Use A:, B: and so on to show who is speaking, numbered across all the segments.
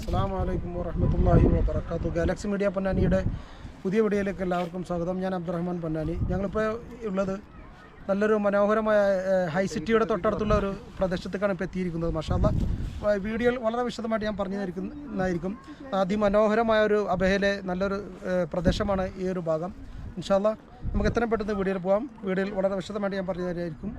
A: അസ്സലാമു അലൈക്കും വറഹ്മത്തുള്ളാഹി വബറകാതുഹു. ഗാലക്സി മീഡിയ പൊന്നാനിയുടെ പുതിയ വീഡിയോയിലേക്ക് എല്ലാവർക്കും സ്വാഗതം. ഞാൻ അബ്ദുറഹ്മാൻ പൊന്നാനി. ഞങ്ങളിപ്പോൾ ഉള്ളത് നല്ലൊരു മനോഹരമായ ഹൈ സിറ്റിയുടെ തൊട്ടടുത്തുള്ള ഒരു പ്രദേശത്തേക്കാണ് ഇപ്പോൾ എത്തിയിരിക്കുന്നത്. മാഷാ അല്ലാഹ് വീഡിയോയിൽ വളരെ വിശദമായിട്ട് ഞാൻ പറഞ്ഞു തരുന്നതായിരിക്കും. അതിമനോഹരമായ ഒരു അബഹയിലെ നല്ലൊരു പ്രദേശമാണ് ഈ ഒരു ഭാഗം. ഇൻഷാ അല്ലാഹ് നമുക്ക് എത്രയും പെട്ടെന്ന് വീഡിയോയിൽ പോകാം. വീഡിയോയിൽ വളരെ വിശദമായിട്ട് ഞാൻ പറഞ്ഞു തരുമായിരിക്കും.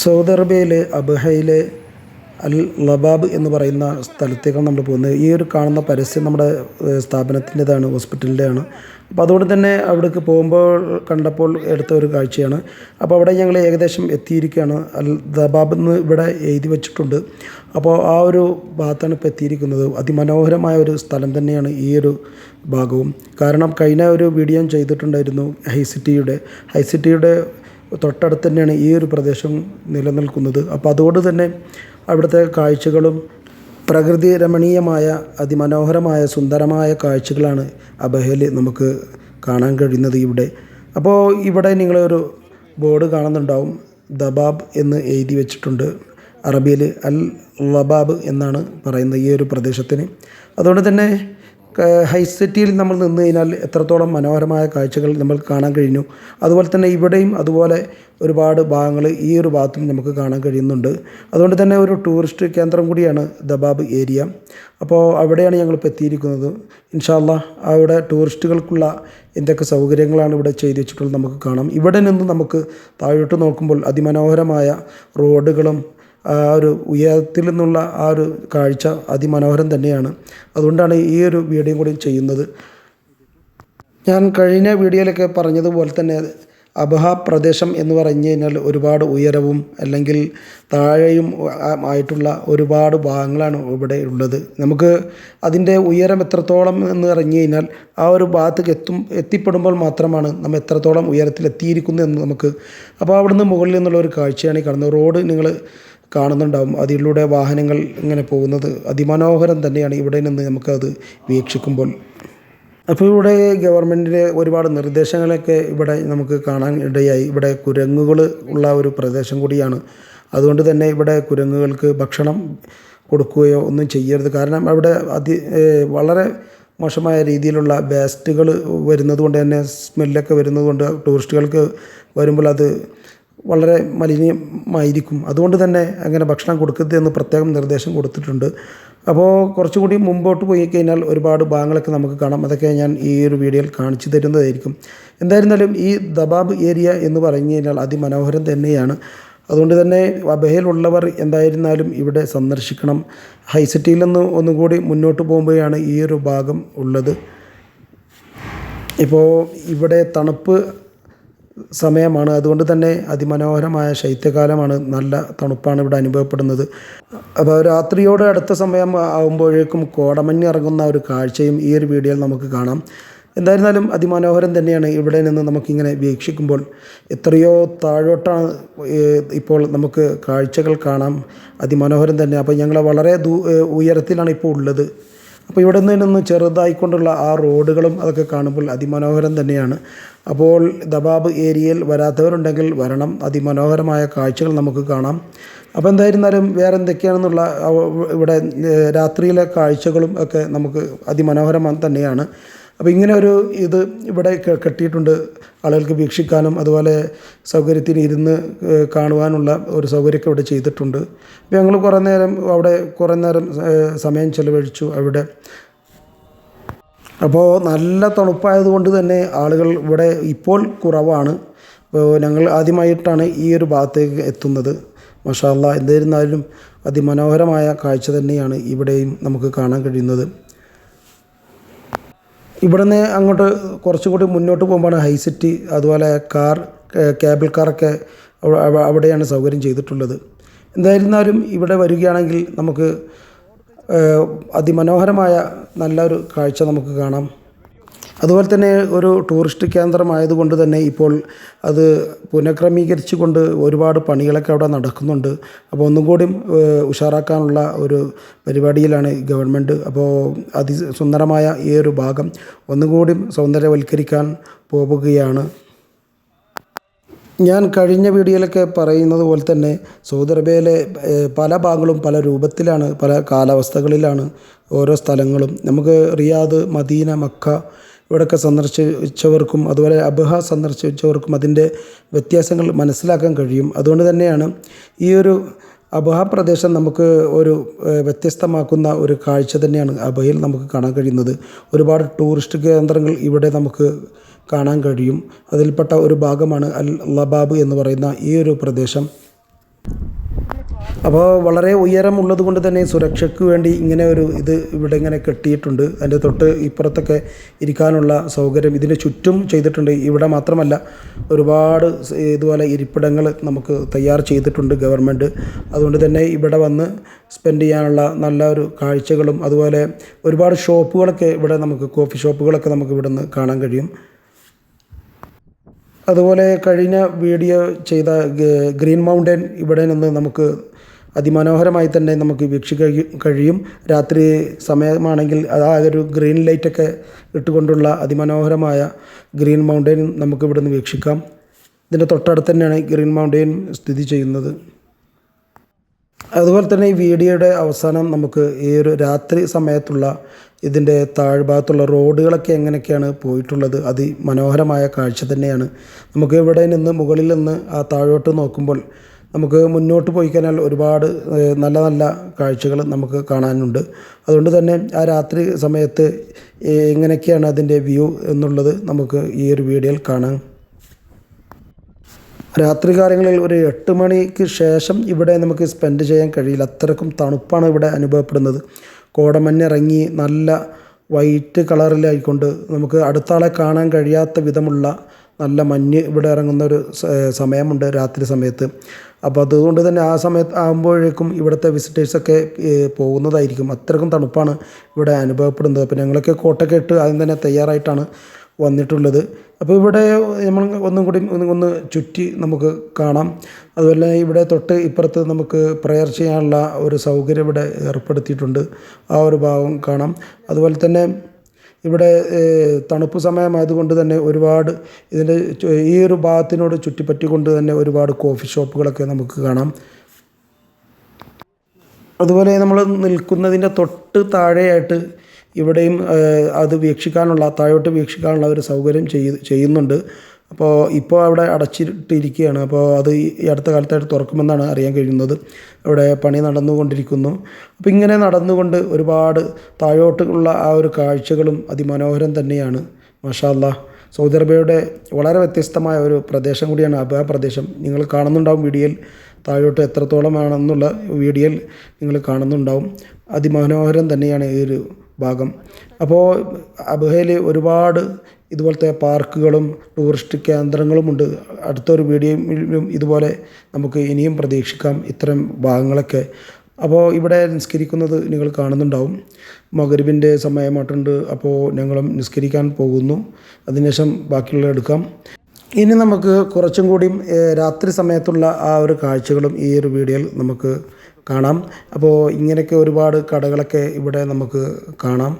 A: സൗദി അറേബ്യയിലെ അബഹയിലെ അൽ ലബാബ് എന്ന് പറയുന്ന സ്ഥലത്തേക്കാണ് നമ്മൾ പോകുന്നത്. ഈ ഒരു കാണുന്ന പരസ്യം നമ്മുടെ സ്ഥാപനത്തിൻ്റെതാണ്, ഹോസ്പിറ്റലിൻ്റെയാണ്. അപ്പോൾ അതുകൊണ്ട് തന്നെ അവിടേക്ക് പോകുമ്പോൾ കണ്ടപ്പോൾ എടുത്ത ഒരു കാഴ്ചയാണ്. അപ്പോൾ അവിടെ ഞങ്ങൾ ഏകദേശം എത്തിയിരിക്കുകയാണ്. അൽ ലബാബ് എന്ന് ഇവിടെ എഴുതി വച്ചിട്ടുണ്ട്. അപ്പോൾ ആ ഒരു ഭാഗത്താണ് ഇപ്പോൾ എത്തിയിരിക്കുന്നത്. അതിമനോഹരമായ ഒരു സ്ഥലം തന്നെയാണ് ഈ ഒരു ഭാഗവും. കാരണം കഴിഞ്ഞ ഒരു വീഡിയോ ചെയ്തിട്ടുണ്ടായിരുന്നു ഹൈ സിറ്റിയുടെ തൊട്ടടുത്ത് തന്നെയാണ് ഈ ഒരു പ്രദേശം നിലനിൽക്കുന്നത്. അപ്പോൾ അതുകൊണ്ട് തന്നെ അവിടുത്തെ കാഴ്ചകളും പ്രകൃതി രമണീയമായ അതിമനോഹരമായ സുന്ദരമായ കാഴ്ചകളാണ് അബഹയിൽ നമുക്ക് കാണാൻ കഴിയുന്നത് ഇവിടെ. അപ്പോൾ ഇവിടെ നിങ്ങളൊരു ബോർഡ് കാണുന്നുണ്ടാവും, ദബാബ് എന്ന് എഴുതി വെച്ചിട്ടുണ്ട്. അറബിയിൽ അൽ ലബാബ് എന്നാണ് പറയുന്നത് ഈ ഒരു പ്രദേശത്തിന്. അതുകൊണ്ട് തന്നെ ഹൈ സിറ്റിയിൽ നമ്മൾ നിന്ന് കഴിഞ്ഞാൽ എത്രത്തോളം മനോഹരമായ കാഴ്ചകൾ നമ്മൾ കാണാൻ കഴിഞ്ഞു. അതുപോലെ തന്നെ ഇവിടെയും അതുപോലെ ഒരുപാട് ഭാഗങ്ങൾ ഈ ഒരു ഭാഗത്തും നമുക്ക് കാണാൻ കഴിയുന്നുണ്ട്. അതുകൊണ്ട് തന്നെ ഒരു ടൂറിസ്റ്റ് കേന്ദ്രം കൂടിയാണ് ദബാബ് ഏരിയ. അപ്പോൾ അവിടെയാണ് ഞങ്ങളിപ്പോൾ എത്തിയിരിക്കുന്നത്. ഇൻഷാ അല്ലാഹ് അവിടെ ടൂറിസ്റ്റുകൾക്കുള്ള എന്തൊക്കെ സൗകര്യങ്ങളാണ് ഇവിടെ ചെയ്തു വെച്ചിട്ടുള്ളത് നമുക്ക് കാണാം. ഇവിടെ നിന്ന് നമുക്ക് താഴോട്ട് നോക്കുമ്പോൾ അതിമനോഹരമായ റോഡുകളും ആ ഒരു ഉയരത്തിൽ നിന്നുള്ള ആ ഒരു കാഴ്ച അതിമനോഹരം തന്നെയാണ്. അതുകൊണ്ടാണ് ഈ ഒരു വീഡിയോ കൂടി ചെയ്യുന്നത്. ഞാൻ കഴിഞ്ഞ വീഡിയോയിലൊക്കെ പറഞ്ഞതുപോലെ തന്നെ അബഹ പ്രദേശം എന്ന് പറഞ്ഞു കഴിഞ്ഞാൽ ഒരുപാട് ഉയരവും അല്ലെങ്കിൽ താഴെയും ആയിട്ടുള്ള ഒരുപാട് ഭാഗങ്ങളാണ് ഇവിടെ ഉള്ളത്. നമുക്ക് അതിൻ്റെ ഉയരം എത്രത്തോളം എന്ന് പറഞ്ഞു കഴിഞ്ഞാൽ ആ ഒരു ഭാഗത്തേക്ക് എത്തിപ്പെടുമ്പോൾ മാത്രമാണ് നമ്മൾ എത്രത്തോളം ഉയരത്തിൽ എത്തിയിരിക്കുന്നു എന്ന് നമുക്ക്. അപ്പോൾ അവിടുന്ന് മുകളിൽ നിന്നുള്ള ഒരു കാഴ്ചയാണ് ഈ കാണുന്നത്. റോഡ് നിങ്ങൾ കാണുന്നുണ്ടാവും, അതിലൂടെ വാഹനങ്ങൾ ഇങ്ങനെ പോകുന്നത് അതിമനോഹരം തന്നെയാണ് ഇവിടെ നിന്ന് നമുക്കത് വീക്ഷിക്കുമ്പോൾ. അപ്പോൾ ഇവിടെ ഗവൺമെൻറ്റിൻ്റെ ഒരുപാട് നിർദ്ദേശങ്ങളൊക്കെ ഇവിടെ നമുക്ക് കാണാൻ ഇടയായി. ഇവിടെ കുരങ്ങുകൾ ഉള്ള ഒരു പ്രദേശം കൂടിയാണ്. അതുകൊണ്ട് തന്നെ ഇവിടെ കുരങ്ങുകൾക്ക് ഭക്ഷണം കൊടുക്കുകയോ ഒന്നും ചെയ്യരുത്. കാരണം അവിടെ വളരെ മോശമായ രീതിയിലുള്ള വേസ്റ്റുകൾ വരുന്നത് കൊണ്ട് തന്നെ സ്മെല്ലൊക്കെ വരുന്നത് കൊണ്ട് ടൂറിസ്റ്റുകൾക്ക് വരുമ്പോൾ അത് വളരെ മലിനമായിരിക്കും. അതുകൊണ്ട് തന്നെ അങ്ങനെ ഭക്ഷണം കൊടുക്കരുത് എന്ന് പ്രത്യേകം നിർദ്ദേശം കൊടുത്തിട്ടുണ്ട്. അപ്പോൾ കുറച്ചുകൂടി മുമ്പോട്ട് പോയി കഴിഞ്ഞാൽ ഒരുപാട് ഭാഗങ്ങളൊക്കെ നമുക്ക് കാണാം. അതൊക്കെ ഞാൻ ഈ ഒരു വീഡിയോയിൽ കാണിച്ചു തരുന്നതായിരിക്കും. എന്തായിരുന്നാലും ഈ ദബാബ് ഏരിയ എന്ന് പറഞ്ഞു കഴിഞ്ഞാൽ അതിമനോഹരം തന്നെയാണ്. അതുകൊണ്ട് തന്നെ അബഹയിലുള്ളവർ എന്തായിരുന്നാലും ഇവിടെ സന്ദർശിക്കണം. ഹൈ സിറ്റിയിൽ നിന്ന് ഒന്നുകൂടി മുന്നോട്ട് പോകുമ്പോഴാണ് ഈ ഒരു ഭാഗം ഉള്ളത്. ഇപ്പോൾ ഇവിടെ തണുപ്പ് സമയമാണ്. അതുകൊണ്ട് തന്നെ അതിമനോഹരമായ ശൈത്യകാലമാണ്. നല്ല തണുപ്പാണ് ഇവിടെ അനുഭവപ്പെടുന്നത്. അപ്പോൾ രാത്രിയോട് അടുത്ത സമയം ആകുമ്പോഴേക്കും കോടമഞ്ഞ് ഇറങ്ങുന്ന ഒരു കാഴ്ചയും ഈ ഒരു വീഡിയോയിൽ നമുക്ക് കാണാം. എന്തായിരുന്നാലും അതിമനോഹരം തന്നെയാണ്. ഇവിടെ നിന്ന് നമുക്കിങ്ങനെ വീക്ഷിക്കുമ്പോൾ എത്രയോ താഴോട്ടാണ് ഇപ്പോൾ നമുക്ക് കാഴ്ചകൾ കാണാം. അതിമനോഹരം തന്നെ. അപ്പോൾ ഞങ്ങൾ വളരെ ഉയരത്തിലാണ് ഇപ്പോൾ ഉള്ളത്. അപ്പോൾ ഇവിടെ നിന്ന് ചെറുതായിക്കൊണ്ടുള്ള ആ റോഡുകളും അതൊക്കെ കാണുമ്പോൾ അതിമനോഹരം തന്നെയാണ്. അപ്പോൾ ദബാബ് ഏരിയയിൽ വരാത്തവരുണ്ടെങ്കിൽ വരണം. അതിമനോഹരമായ കാഴ്ചകൾ നമുക്ക് കാണാം. അപ്പോൾ എന്തായിരുന്നാലും വേറെ എന്തൊക്കെയാണെന്നുള്ള ഇവിടെ രാത്രിയിലെ കാഴ്ചകളും ഒക്കെ നമുക്ക് അതിമനോഹരം തന്നെയാണ്. അപ്പോൾ ഇങ്ങനെ ഒരു ഇവിടെ കെട്ടിയിട്ടുണ്ട് ആളുകൾക്ക് വീക്ഷിക്കാനും അതുപോലെ സൗകര്യത്തിന് ഇരുന്ന് കാണുവാനുള്ള ഒരു സൗകര്യമൊക്കെ ഇവിടെ ചെയ്തിട്ടുണ്ട്. അപ്പോൾ ഞങ്ങൾ കുറേ നേരം സമയം ചെലവഴിച്ചു അവിടെ. അപ്പോൾ നല്ല തണുപ്പായതുകൊണ്ട് തന്നെ ആളുകൾ ഇവിടെ ഇപ്പോൾ കുറവാണ്. അപ്പോൾ ഞങ്ങൾ ആദ്യമായിട്ടാണ് ഈ ഒരു ഭാഗത്തേക്ക് എത്തുന്നത്. മാഷാ അല്ലാഹ് എന്തായിരുന്നാലും അതിമനോഹരമായ കാഴ്ച തന്നെയാണ് ഇവിടെയും നമുക്ക് കാണാൻ കഴിയുന്നത്. ഇവിടുന്ന് അങ്ങോട്ട് കുറച്ചുകൂടി മുന്നോട്ട് പോകുമ്പോഴാണ് ഹൈ സിറ്റി. അതുപോലെ കേബിൾ കാറൊക്കെ അവിടെയാണ് സൗകര്യം ചെയ്തിട്ടുള്ളത്. എന്തായിരുന്നാലും ഇവിടെ വരികയാണെങ്കിൽ നമുക്ക് അതിമനോഹരമായ നല്ലൊരു കാഴ്ച നമുക്ക് കാണാം. അതുപോലെ തന്നെ ഒരു ടൂറിസ്റ്റ് കേന്ദ്രമായതുകൊണ്ട് തന്നെ ഇപ്പോൾ അത് പുനഃക്രമീകരിച്ചു കൊണ്ട് ഒരുപാട് പണികളൊക്കെ അവിടെ നടക്കുന്നുണ്ട്. അപ്പോൾ ഒന്നും കൂടി ഉഷാറാക്കാനുള്ള ഒരു പരിപാടിയിലാണ് ഗവൺമെൻറ്. അപ്പോൾ അതിസുന്ദരമായ ഈ ഒരു ഭാഗം ഒന്നും കൂടി സൗന്ദര്യവൽക്കരിക്കാൻ പോവുകയാണ്. ഞാൻ കഴിഞ്ഞ വീഡിയോയിലൊക്കെ പറയുന്നത് പോലെ തന്നെ സൗദി അറേബ്യയിലെ പല ഭാഗങ്ങളും പല രൂപത്തിലാണ്, പല കാലാവസ്ഥകളിലാണ് ഓരോ സ്ഥലങ്ങളും. നമുക്ക് റിയാദ്, മദീന, മക്ക ഇവിടെയൊക്കെ സന്ദർശിച്ചവർക്കും അതുപോലെ അബ്ഹ സന്ദർശിച്ചവർക്കും അതിൻ്റെ വ്യത്യാസങ്ങൾ മനസ്സിലാക്കാൻ കഴിയും. അതുകൊണ്ട് തന്നെയാണ് ഈ ഒരു അബ്ഹ പ്രദേശം നമുക്ക് ഒരു വ്യത്യസ്തമാക്കുന്ന ഒരു കാഴ്ച തന്നെയാണ് അബ്ഹയിൽ നമുക്ക് കാണാൻ കഴിയുന്നത്. ഒരുപാട് ടൂറിസ്റ്റ് കേന്ദ്രങ്ങൾ ഇവിടെ നമുക്ക് കാണാൻ കഴിയും. അതിൽപ്പെട്ട ഒരു ഭാഗമാണ് അൽ ലബാബ് എന്ന് പറയുന്ന ഈ ഒരു പ്രദേശം. അപ്പോൾ വളരെ ഉയരമുള്ളത് കൊണ്ട് തന്നെ സുരക്ഷയ്ക്ക് വേണ്ടി ഇങ്ങനെ ഒരു ഇവിടെ ഇങ്ങനെ കെട്ടിയിട്ടുണ്ട്. അതിൻ്റെ തൊട്ട് ഇപ്പുറത്തൊക്കെ ഇരിക്കാനുള്ള സൗകര്യം ഇതിന് ചുറ്റും ചെയ്തിട്ടുണ്ട്. ഇവിടെ മാത്രമല്ല, ഒരുപാട് ഇതുപോലെ ഇരിപ്പിടങ്ങൾ നമുക്ക് തയ്യാർ ചെയ്തിട്ടുണ്ട് ഗവൺമെൻറ്. അതുകൊണ്ട് തന്നെ ഇവിടെ വന്ന് സ്പെൻഡ് ചെയ്യാനുള്ള നല്ല ഒരു കാഴ്ചകളും അതുപോലെ ഒരുപാട് ഷോപ്പുകളൊക്കെ ഇവിടെ നമുക്ക്, കോഫി ഷോപ്പുകളൊക്കെ നമുക്ക് ഇവിടെ നിന്ന് കാണാൻ കഴിയും. അതുപോലെ കഴിഞ്ഞ വീഡിയോ ചെയ്ത ഗ്രീൻ മൗണ്ടൻ ഇവിടെ നിന്ന് നമുക്ക് അതിമനോഹരമായി തന്നെ നമുക്ക് വീക്ഷിക്കാൻ കഴിയും. രാത്രി സമയമാണെങ്കിൽ ആ ഒരു ഗ്രീൻ ലൈറ്റൊക്കെ ഇട്ടുകൊണ്ടുള്ള അതിമനോഹരമായ ഗ്രീൻ മൗണ്ടൻ നമുക്ക് ഇവിടെ നിന്ന് വീക്ഷിക്കാം. ഇതിൻ്റെ തൊട്ടടുത്ത് തന്നെയാണ് ഗ്രീൻ മൗണ്ടൻ സ്ഥിതി ചെയ്യുന്നത്. അതുപോലെ തന്നെ ഈ വീഡിയോയുടെ അവസാനം നമുക്ക് ഈ ഒരു രാത്രി സമയത്തുള്ള ഇതിൻ്റെ താഴ്ഭാഗത്തുള്ള റോഡുകളൊക്കെ എങ്ങനെയൊക്കെയാണ് പോയിട്ടുള്ളത്, അതിമനോഹരമായ കാഴ്ച തന്നെയാണ്. നമുക്ക് ഇവിടെ നിന്ന് മുകളിൽ നിന്ന് ആ താഴോട്ട് നോക്കുമ്പോൾ നമുക്ക് മുന്നോട്ട് പോയി കഴിഞ്ഞാൽ ഒരുപാട് നല്ല നല്ല കാഴ്ചകൾ നമുക്ക് കാണാനുണ്ട്. അതുകൊണ്ട് തന്നെ ആ രാത്രി സമയത്ത് എങ്ങനെയൊക്കെയാണ് അതിൻ്റെ വ്യൂ എന്നുള്ളത് നമുക്ക് ഈ ഒരു വീഡിയോയിൽ കാണാം. രാത്രി കാലങ്ങളിൽ ഒരു 8 മണിക്ക് ശേഷം ഇവിടെ നമുക്ക് സ്പെൻഡ് ചെയ്യാൻ കഴിയില്ല. അത്രക്കും തണുപ്പാണ് ഇവിടെ അനുഭവപ്പെടുന്നത്. കോടമഞ്ഞിറങ്ങി നല്ല വൈറ്റ് കളറിലായിക്കൊണ്ട് നമുക്ക് അടുത്താളെ കാണാൻ കഴിയാത്ത വിധമുള്ള നല്ല മഞ്ഞ് ഇവിടെ ഇറങ്ങുന്ന ഒരു സമയമുണ്ട് രാത്രി സമയത്ത്. അപ്പോൾ അതുകൊണ്ട് തന്നെ ആ സമയത്ത് ആകുമ്പോഴേക്കും ഇവിടുത്തെ വിസിറ്റേഴ്സൊക്കെ പോകുന്നതായിരിക്കും. അത്രക്കും തണുപ്പാണ് ഇവിടെ അനുഭവപ്പെടുന്നത്. അപ്പോൾ ഞങ്ങളൊക്കെ കോട്ടൊക്കെ ഇട്ട് ആദ്യം തന്നെ തയ്യാറായിട്ടാണ് വന്നിട്ടുള്ളത്. അപ്പോൾ ഇവിടെ നമ്മൾ ഒന്നും കൂടി ഒന്ന് ചുറ്റി നമുക്ക് കാണാം. അതുപോലെ ഇവിടെ തൊട്ട് ഇപ്പുറത്ത് നമുക്ക് പ്രെയർ ചെയ്യാനുള്ള ഒരു സൗകര്യം ഇവിടെ ഏർപ്പെടുത്തിയിട്ടുണ്ട്. ആ ഒരു ഭാഗം കാണാം. അതുപോലെ തന്നെ ഇവിടെ തണുപ്പ് സമയമായതുകൊണ്ട് തന്നെ ഒരുപാട് ഇതിൻ്റെ ഈ ഒരു ഭാഗത്തിനോട് ചുറ്റിപ്പറ്റിക്കൊണ്ട് തന്നെ ഒരുപാട് കോഫി ഷോപ്പുകളൊക്കെ നമുക്ക് കാണാം. അതുപോലെ നമ്മൾ നിൽക്കുന്നതിൻ്റെ തൊട്ട് താഴെയായിട്ട് ഇവിടെയും അത് വീക്ഷിക്കാനുള്ള, താഴോട്ട് വീക്ഷിക്കാനുള്ള ഒരു സൗകര്യം ചെയ്യുന്നുണ്ട്. അപ്പോൾ ഇപ്പോൾ അവിടെ അടച്ചിട്ടിരിക്കുകയാണ്. അപ്പോൾ അത് ഈ അടുത്ത കാലത്തായിട്ട് തുറക്കുമെന്നാണ് അറിയാൻ കഴിയുന്നത്. അവിടെ പണി നടന്നുകൊണ്ടിരിക്കുന്നു. അപ്പോൾ ഇങ്ങനെ നടന്നുകൊണ്ട് ഒരുപാട് താഴോട്ടുള്ള ആ ഒരു കാഴ്ചകളും അതിമനോഹരം തന്നെയാണ്. മാഷാ അല്ലാഹ്. സൗദി അറേബ്യയുടെ വളരെ വ്യത്യസ്തമായ ഒരു പ്രദേശം കൂടിയാണ് അബ്ഹ പ്രദേശം. നിങ്ങൾ കാണുന്നുണ്ടാവും വീഡിയോയിൽ, താഴോട്ട് എത്രത്തോളമാണെന്നുള്ള വീഡിയോയിൽ നിങ്ങൾ കാണുന്നുണ്ടാവും. അതിമനോഹരം തന്നെയാണ് ഈ ഒരു ഭാഗം. അപ്പോൾ അബ്ഹയിൽ ഒരുപാട് ഇതുപോലത്തെ പാർക്കുകളും ടൂറിസ്റ്റ് കേന്ദ്രങ്ങളുമുണ്ട്. അടുത്തൊരു വീഡിയോയിലും ഇതുപോലെ നമുക്ക് ഇനിയും പ്രതീക്ഷിക്കാം ഇത്തരം ഭാഗങ്ങളൊക്കെ. അപ്പോൾ ഇവിടെ നിസ്കരിക്കുന്നത് നിങ്ങൾ കാണുന്നുണ്ടാവും. മഗ്‌രിബിൻ്റെ സമയമായിട്ടുണ്ട്. അപ്പോൾ ഞങ്ങളും നിസ്കരിക്കാൻ പോകുന്നു. അതിനുശേഷം ബാക്കിയുള്ള എടുക്കാം. ഇനി നമുക്ക് കുറച്ചും കൂടിയും രാത്രി സമയത്തുള്ള ആ ഒരു കാഴ്ചകളും ഈ ഒരു വീഡിയോയിൽ നമുക്ക് കാണാം. അപ്പോൾ ഇങ്ങനെയൊക്കെ ഒരുപാട് കടകളൊക്കെ ഇവിടെ നമുക്ക് കാണാം.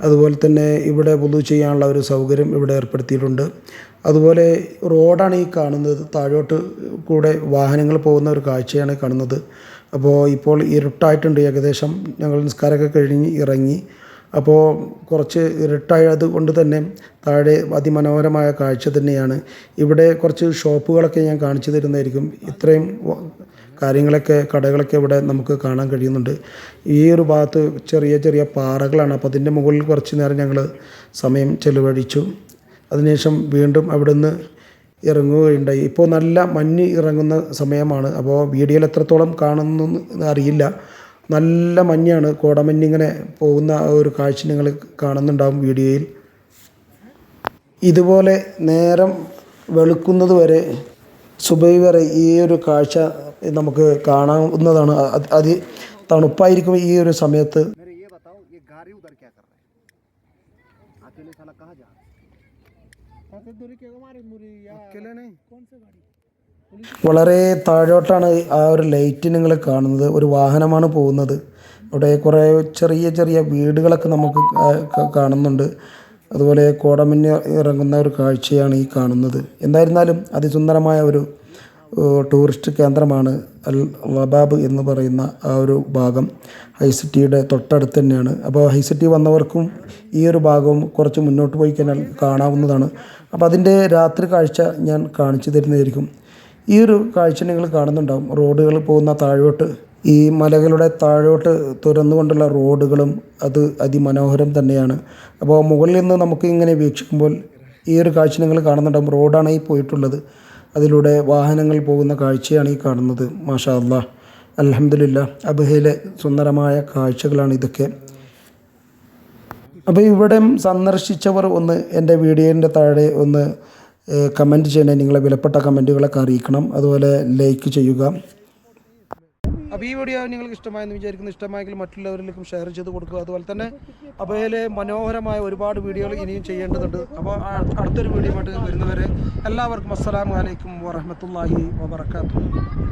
A: അതുപോലെ തന്നെ ഇവിടെ വുളു ചെയ്യാനുള്ള ഒരു സൗകര്യം ഇവിടെ ഏർപ്പെടുത്തിയിട്ടുണ്ട്. അതുപോലെ റോഡാണ് ഈ കാണുന്നത്. താഴോട്ട് കൂടെ വാഹനങ്ങൾ പോകുന്ന ഒരു കാഴ്ചയാണ് കാണുന്നത്. അപ്പോൾ ഇപ്പോൾ ഇരുട്ടായിട്ടുണ്ട് ഏകദേശം. ഞങ്ങൾ നിസ്കാരമൊക്കെ കഴിഞ്ഞ് ഇറങ്ങി. അപ്പോൾ കുറച്ച് ഇരുട്ടായത് കൊണ്ട് തന്നെ താഴെ അതിമനോഹരമായ കാഴ്ച തന്നെയാണ്. ഇവിടെ കുറച്ച് ഷോപ്പുകളൊക്കെ ഞാൻ കാണിച്ചു തരുന്നതായിരിക്കും. ഇത്രയും കാര്യങ്ങളൊക്കെ, കടകളൊക്കെ ഇവിടെ നമുക്ക് കാണാൻ കഴിയുന്നുണ്ട്. ഈ ഒരു ഭാഗത്ത് ചെറിയ ചെറിയ പാറകളാണ്. അപ്പോൾ അതിൻ്റെ മുകളിൽ കുറച്ച് നേരം ഞങ്ങൾ സമയം ചെലവഴിച്ചു. അതിനുശേഷം വീണ്ടും അവിടെ നിന്ന് ഇറങ്ങുകയുണ്ടായി. ഇപ്പോൾ നല്ല മഞ്ഞ് ഇറങ്ങുന്ന സമയമാണ്. അപ്പോൾ വീഡിയോയിൽ എത്രത്തോളം കാണുന്നു അറിയില്ല. നല്ല മഞ്ഞാണ്, കോടമഞ്ഞിങ്ങനെ പോകുന്ന ഒരു കാഴ്ച നിങ്ങൾ കാണുന്നുണ്ടാവും വീഡിയോയിൽ. ഇതുപോലെ നേരം വെളുക്കുന്നത് വരെ, സുബഹി വരെ ഈ ഒരു കാഴ്ച നമുക്ക് കാണാവുന്നതാണ്. അത് തണുപ്പായിരിക്കും ഈ ഒരു സമയത്ത്. വളരെ താഴോട്ടാണ് ആ ഒരു ലൈറ്റ് നിങ്ങൾ കാണുന്നത്. ഒരു വാഹനമാണ് പോകുന്നത്. അവിടെ കുറേ ചെറിയ ചെറിയ വീടുകളൊക്കെ നമുക്ക് കാണുന്നുണ്ട്. അതുപോലെ കോടമഞ്ഞ് ഇറങ്ങുന്ന ഒരു കാഴ്ചയാണ് ഈ കാണുന്നത്. എന്തായിരുന്നാലും അതിസുന്ദരമായ ഒരു ടൂറിസ്റ്റ് കേന്ദ്രമാണ് അൽ ലബാബ് എന്ന് പറയുന്ന ആ ഒരു ഭാഗം. ഹൈസിറ്റിയുടെ തൊട്ടടുത്ത് തന്നെയാണ്. അപ്പോൾ ഹൈസിറ്റി വന്നവർക്കും ഈ ഒരു ഭാഗവും കുറച്ച് മുന്നോട്ട് പോയി കഴിഞ്ഞാൽ കാണാവുന്നതാണ്. അപ്പോൾ അതിൻ്റെ രാത്രി കാഴ്ച ഞാൻ കാണിച്ചു തരുന്നതായിരിക്കും. ഈ ഒരു കാഴ്ച നിങ്ങൾ കാണുന്നുണ്ടാവും. റോഡുകൾ പോകുന്ന താഴോട്ട്, ഈ മലകളുടെ താഴോട്ട് തുറന്നുകൊണ്ടുള്ള റോഡുകളും അത് അതിമനോഹരം തന്നെയാണ്. അപ്പോൾ മുകളിൽ നിന്ന് നമുക്ക് ഇങ്ങനെ വീക്ഷിക്കുമ്പോൾ ഈ ഒരു കാഴ്ച നിങ്ങൾ കാണുന്നുണ്ടാവും. റോഡാണ് ഈ പോയിട്ടുള്ളത്. അതിലൂടെ വാഹനങ്ങൾ പോകുന്ന കാഴ്ചയാണ് ഈ കാണുന്നത്. മാഷാ അല്ലാഹ്, അൽഹംദുലില്ലാഹ്. അബ്ഹയിലെ സുന്ദരമായ കാഴ്ചകളാണ് ഇതൊക്കെ. അപ്പോൾ ഇവിടെ സന്ദർശിച്ചവർ ഒന്ന് എൻ്റെ വീഡിയോൻ്റെ താഴെ ഒന്ന് കമൻറ്റ് ചെയ്യണേ. നിങ്ങളെ വിലപ്പെട്ട കമൻറ്റുകളൊക്കെ അറിയിക്കണം. അതുപോലെ ലൈക്ക് ചെയ്യുക. അപ്പോൾ ഈ വീഡിയോ നിങ്ങൾക്ക് ഇഷ്ടമായെന്ന് വിചാരിക്കുന്നു. ഇഷ്ടമായെങ്കിൽ മറ്റുള്ളവരിലേക്കും ഷെയർ ചെയ്ത് കൊടുക്കുക. അതുപോലെ തന്നെ അബഹയിലെ മനോഹരമായ ഒരുപാട് വീഡിയോകൾ ഇനിയും ചെയ്യേണ്ടതുണ്ട്. അപ്പോൾ അടുത്തൊരു വീഡിയോ ആയിട്ട് വരുന്നവരെ എല്ലാവർക്കും അസ്സലാമു അലൈക്കും വറഹ്മത്തുള്ളാഹി വബറകാതുഹു.